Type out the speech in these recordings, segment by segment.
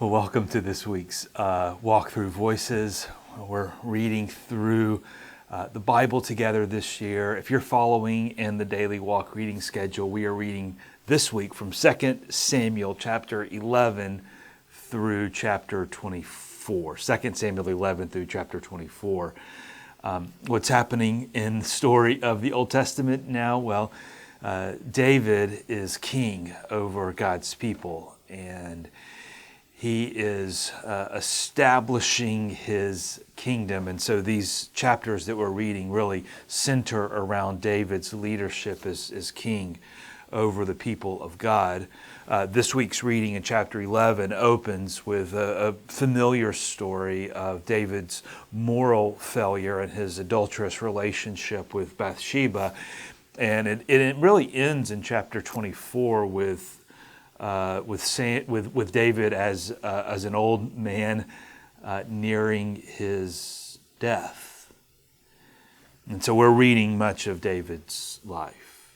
Well, welcome to this week's Walk Through Voices. We're reading through the Bible together this year. If you're following in the daily walk reading schedule, we are reading this week from 2 Samuel chapter 11 through chapter 24. 2 Samuel 11 through chapter 24. What's happening in the story of the Old Testament now? Well, David is king over God's people, and he is establishing his kingdom. And so these chapters that we're reading really center around David's leadership as king over the people of God. This week's reading in chapter 11 opens with a familiar story of David's moral failure and his adulterous relationship with Bathsheba. And it really ends in chapter 24 with David as an old man nearing his death. And so we're reading much of David's life.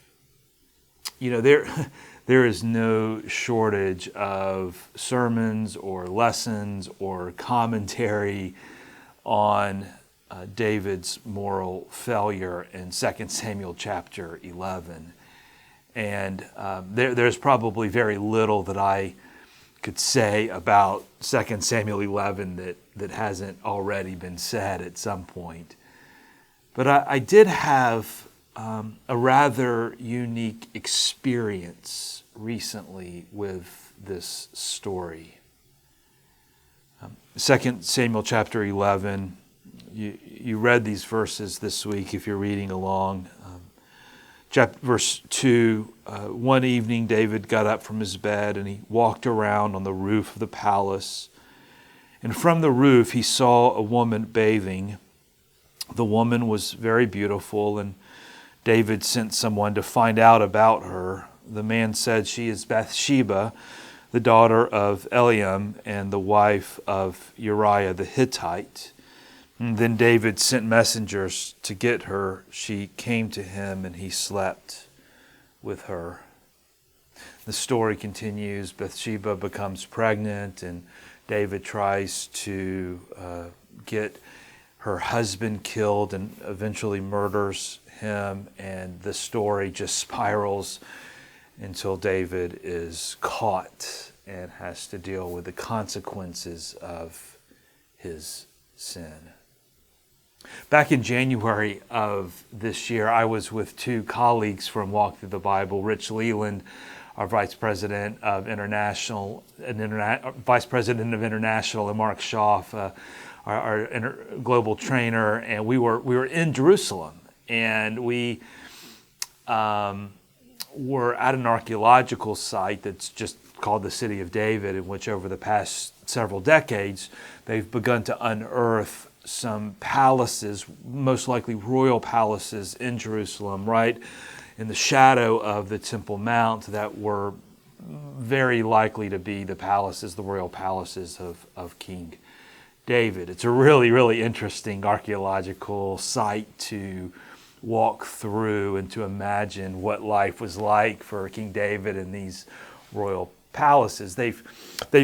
You know, there is no shortage of sermons or lessons or commentary on David's moral failure in 2 Samuel chapter 11. And there's probably very little that I could say about 2 Samuel 11 that hasn't already been said at some point. But I did have a rather unique experience recently with this story. 2 Samuel chapter 11, you read these verses this week if you're reading along. Verse 2, one evening David got up from his bed and he walked around on the roof of the palace. And from the roof he saw a woman bathing. The woman was very beautiful, and David sent someone to find out about her. The man said, "She is Bathsheba, the daughter of Eliam and the wife of Uriah the Hittite." And then David sent messengers to get her. She came to him and he slept with her. The story continues. Bathsheba becomes pregnant and David tries to get her husband killed and eventually murders him. And the story just spirals until David is caught and has to deal with the consequences of his sin. Back in January of this year, I was with two colleagues from Walk Through the Bible, Rich Leland, our Vice President of International, and Mark Schaff, our global trainer, and we were in Jerusalem, and we were at an archaeological site that's just called the City of David, in which over the past several decades they've begun to unearth some palaces, most likely royal palaces in Jerusalem, right in the shadow of the Temple Mount, that were very likely to be the royal palaces of King David. It's a really, really interesting archaeological site to walk through and to imagine what life was like for King David in these royal palaces. They've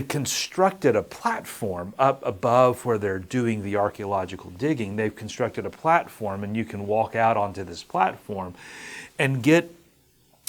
constructed a platform up above where they're doing the archaeological digging. They've constructed a platform, and you can walk out onto this platform and get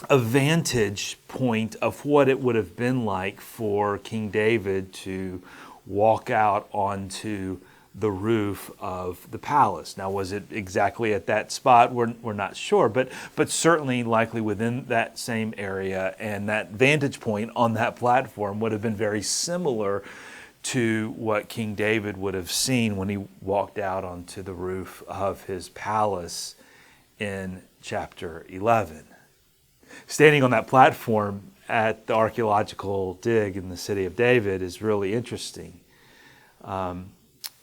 a vantage point of what it would have been like for King David to walk out onto the roof of the palace. Now, was it exactly at that spot? We're not sure, but certainly likely within that same area, and that vantage point on that platform would have been very similar to what King David would have seen when he walked out onto the roof of his palace in chapter 11. Standing on that platform at the archaeological dig in the City of David is really interesting.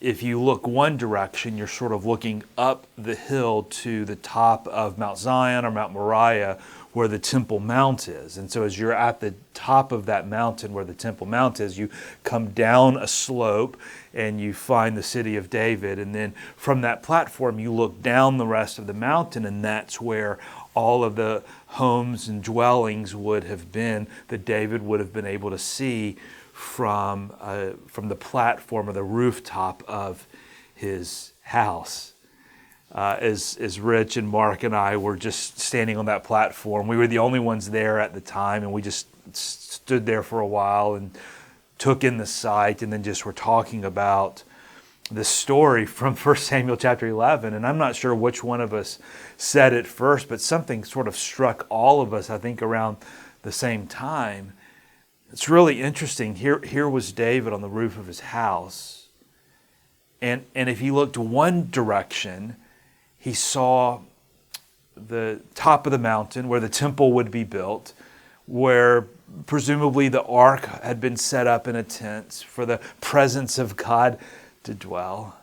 If you look one direction, you're sort of looking up the hill to the top of Mount Zion or Mount Moriah, where the Temple Mount is. And so as you're at the top of that mountain where the Temple Mount is, you come down a slope and you find the city of David. And then from that platform, you look down the rest of the mountain, and that's where all of the homes and dwellings would have been that David would have been able to see from the platform or the rooftop of his house. As Rich and Mark and I were just standing on that platform, we were the only ones there at the time, and we just stood there for a while and took in the sight, and then just were talking about the story from 1 Samuel chapter 11. And I'm not sure which one of us said it first, but something sort of struck all of us, I think, around the same time. It's really interesting. Here was David on the roof of his house, and if he looked one direction, he saw the top of the mountain where the temple would be built, where presumably the ark had been set up in a tent for the presence of God to dwell.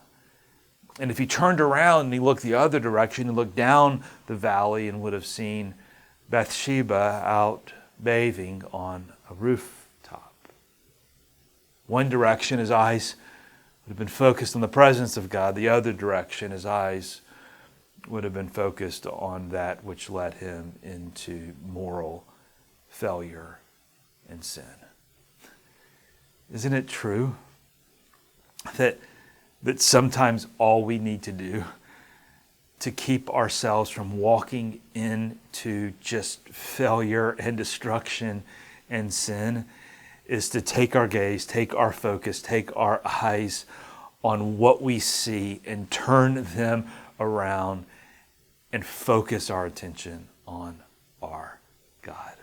And if he turned around and he looked the other direction and looked down the valley, and would have seen Bathsheba out bathing on a rooftop. One direction, his eyes would have been focused on the presence of God. The other direction, his eyes would have been focused on that which led him into moral failure and sin. Isn't it true that sometimes all we need to do to keep ourselves from walking into just failure and destruction and sin is to take our gaze, take our focus, take our eyes on what we see and turn them around and focus our attention on our God.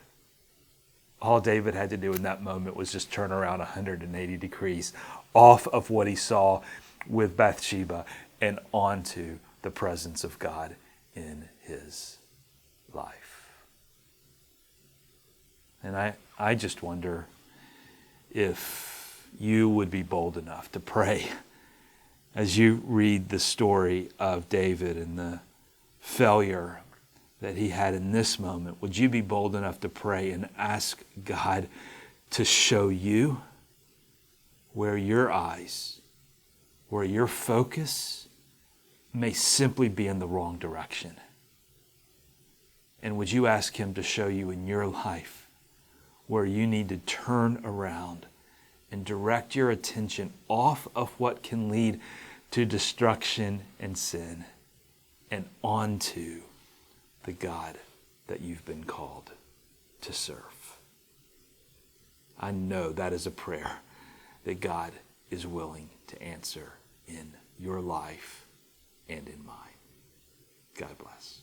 All David had to do in that moment was just turn around 180 degrees off of what he saw with Bathsheba and onto the presence of God in his life. And I just wonder if you would be bold enough to pray as you read the story of David and the failure that he had in this moment. Would you be bold enough to pray and ask God to show you where your eyes, where your focus may simply be in the wrong direction? And would you ask him to show you in your life where you need to turn around and direct your attention off of what can lead to destruction and sin and onto the God that you've been called to serve? I know that is a prayer that God is willing to answer in your life and in mine. God bless.